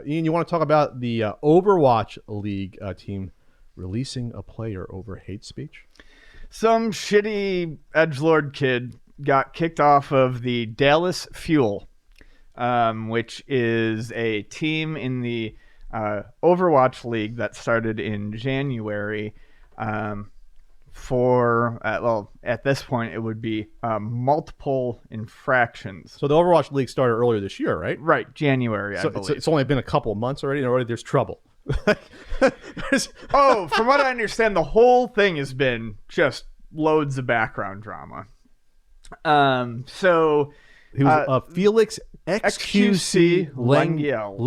Ian, you want to talk about the Overwatch League team releasing a player over hate speech? Some shitty edgelord kid got kicked off of the Dallas Fuel, which is a team in the Overwatch League that started in January for, at this point, it would be multiple infractions. So the Overwatch League started earlier this year, right? Right, January, I believe. It's only been a couple of months already, and already there's trouble. From what I understand, the whole thing has been just loads of background drama. So he was Felix XQC Lengyel.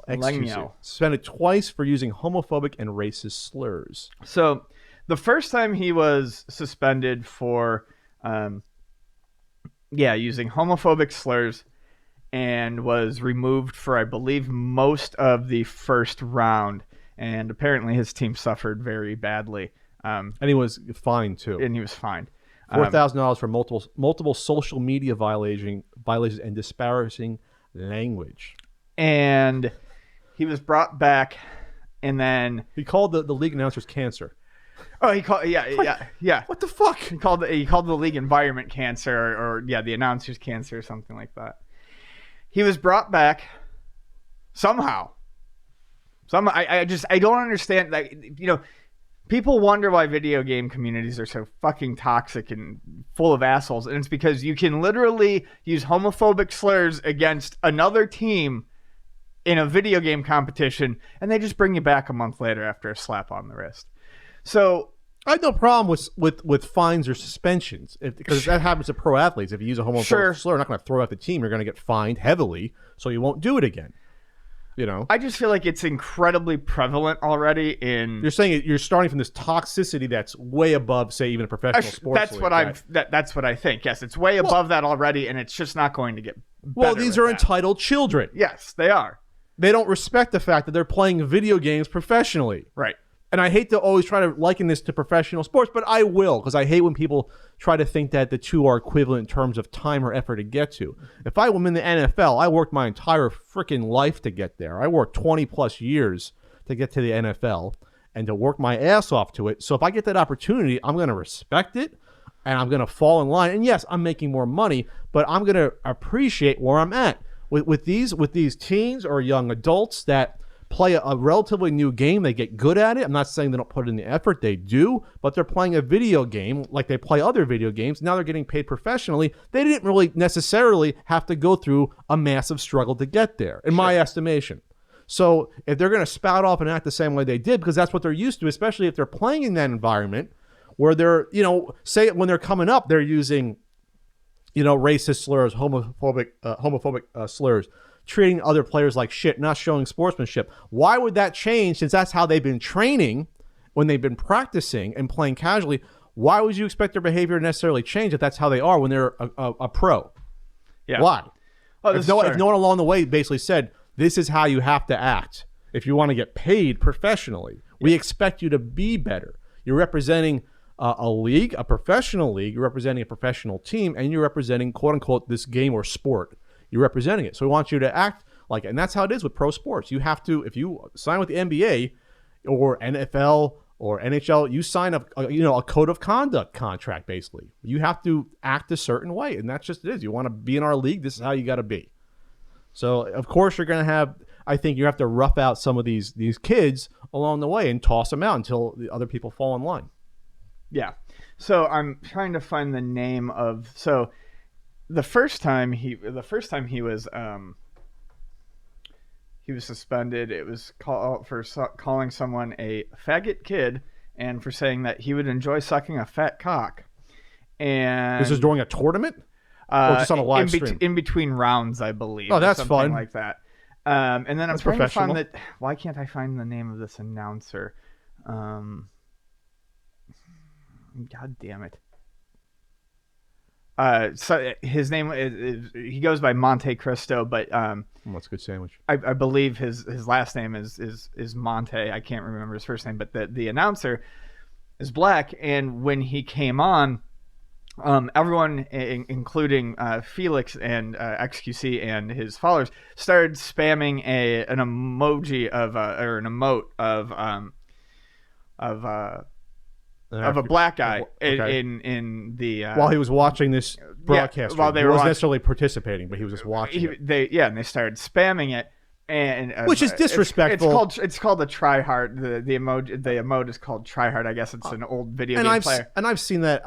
XQC. Suspended twice for using homophobic and racist slurs. So the first time he was suspended for using homophobic slurs and was removed for, I believe, most of the first round. And apparently his team suffered very badly. And he was fined, too. And he was fined. $4,000 for multiple social media violations and disparaging language. And he was brought back, and then he called the league announcers cancer. Oh, he called yeah. What the fuck? He called the league environment cancer, or the announcers cancer, or something like that. He was brought back somehow. I don't understand. People wonder why video game communities are so fucking toxic and full of assholes, and it's because you can literally use homophobic slurs against another team in a video game competition, and they just bring you back a month later after a slap on the wrist. So I have no problem with fines or suspensions because that happens to pro athletes. If you use a homophobic slur, you're not going to throw out the team. You're going to get fined heavily, so you won't do it again. I just feel like it's incredibly prevalent already in... You're saying you're starting from this toxicity that's way above, say, even a professional sports that's league, what right? That's what I think. Yes, it's way above that already, and it's just not going to get better. Well, these are entitled children. Yes, they are. They don't respect the fact that they're playing video games professionally. Right. And I hate to always try to liken this to professional sports, but I will, because I hate when people try to think that the two are equivalent in terms of time or effort to get to. If I were in the NFL, I worked my entire freaking life to get there. I worked 20 plus years to get to the NFL and to work my ass off to it. So if I get that opportunity, I'm going to respect it and I'm going to fall in line. And yes, I'm making more money, but I'm going to appreciate where I'm at. With these teens or young adults that play a relatively new game, they get good at it. I'm not saying they don't put in the effort, they do, but they're playing a video game like they play other video games. Now they're getting paid professionally. They didn't really necessarily have to go through a massive struggle to get there, in my estimation. So if they're going to spout off and act the same way they did, because that's what they're used to, especially if they're playing in that environment where they're, say when they're coming up, they're using, racist slurs, homophobic slurs, treating other players like shit, not showing sportsmanship. Why would that change since that's how they've been training when they've been practicing and playing casually? Why would you expect their behavior to necessarily change if that's how they are when they're a pro? Yeah. Why? Oh, if no one along the way basically said, this is how you have to act if you want to get paid professionally. We expect you to be better. You're representing a league, a professional league. You're representing a professional team, and you're representing, quote unquote, this game or sport. You're representing it. So we want you to act like it. And that's how it is with pro sports. You have to, if you sign with the NBA or NFL or NHL, you sign a code of conduct contract, basically. You have to act a certain way. And that's just it is. You want to be in our league, this is how you got to be. So, of course, you're going to have, I think you have to rough out some of these kids along the way and toss them out until the other people fall in line. Yeah. So I'm trying to find the name of, the first time he was suspended, it was for calling someone a faggot kid and for saying that he would enjoy sucking a fat cock. And this is during a tournament, or just on a live stream? In between rounds, I believe. Oh, that's something fun. Like that. And then I'm trying to find that. Why can't I find the name of this announcer? God damn it. So his name is he goes by Monte Cristo, but that's a good sandwich. I believe his last name is Monte. I can't remember his first name, but the announcer is black, and when he came on, everyone, including Felix and XQC and his followers, started spamming an emoji of or an emote of a black guy in the while he was watching this broadcast. While they he were wasn't necessarily participating, but he was just watching. And they started spamming it. And which is disrespectful. It's called a tryhard. The emote is called tryhard. I guess it's an old video game player. And I've seen that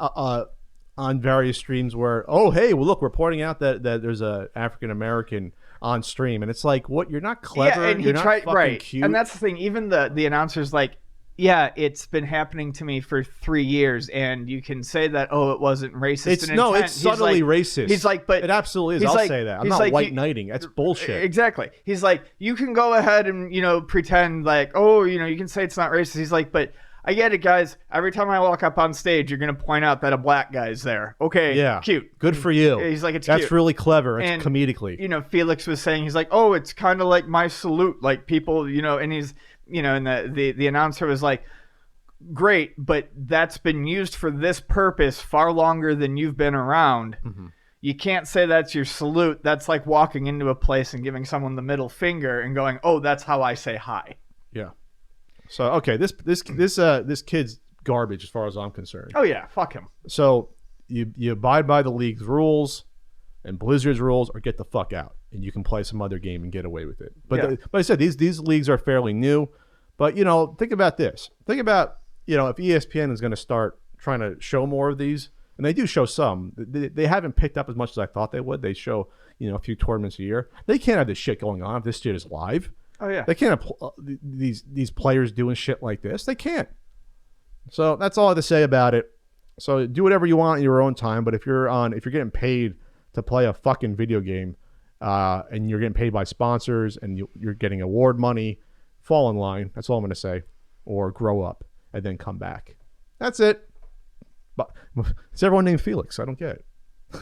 on various streams where, oh hey, well look, we're pointing out that there's a African American on stream, and it's like, what? You're not clever. Yeah, and you're not fucking cute. And that's the thing. Even the announcer's like, yeah, it's been happening to me for 3 years, and you can say that, oh, it wasn't racist. It's subtly racist. He's like, but it absolutely is. I'll say that. I'm not white knighting. That's bullshit. Exactly. He's like, you can go ahead and pretend like, oh, you can say it's not racist. He's like, but I get it, guys. Every time I walk up on stage, you're gonna point out that a black guy's there. Okay, yeah, cute. Good for you. He's like, that's cute. Really clever. It's and, comedically. Felix was saying, he's like, oh, it's kind of like my salute, like people, and he's, and the announcer was like, great, but that's been used for this purpose far longer than you've been around. Mm-hmm. You can't say that's your salute. That's like walking into a place and giving someone the middle finger and going, oh, that's how I say hi. Yeah. So okay, this kid's garbage as far as I'm concerned. Oh yeah, fuck him. So you abide by the league's rules and Blizzard's rules, or get the fuck out, and you can play some other game and get away with it. But but I said these leagues are fairly new. But think about this. Think about if ESPN is going to start trying to show more of these, and they do show some. They haven't picked up as much as I thought they would. They show a few tournaments a year. They can't have this shit going on if this shit is live. Oh yeah. They can't have these players doing shit like this. They can't. So that's all I have to say about it. So do whatever you want in your own time. But if you're getting paid to play a fucking video game, and you're getting paid by sponsors and you're getting award money, fall in line. That's all I'm going to say. Or grow up and then come back. That's it. But it's everyone named Felix. I don't get it.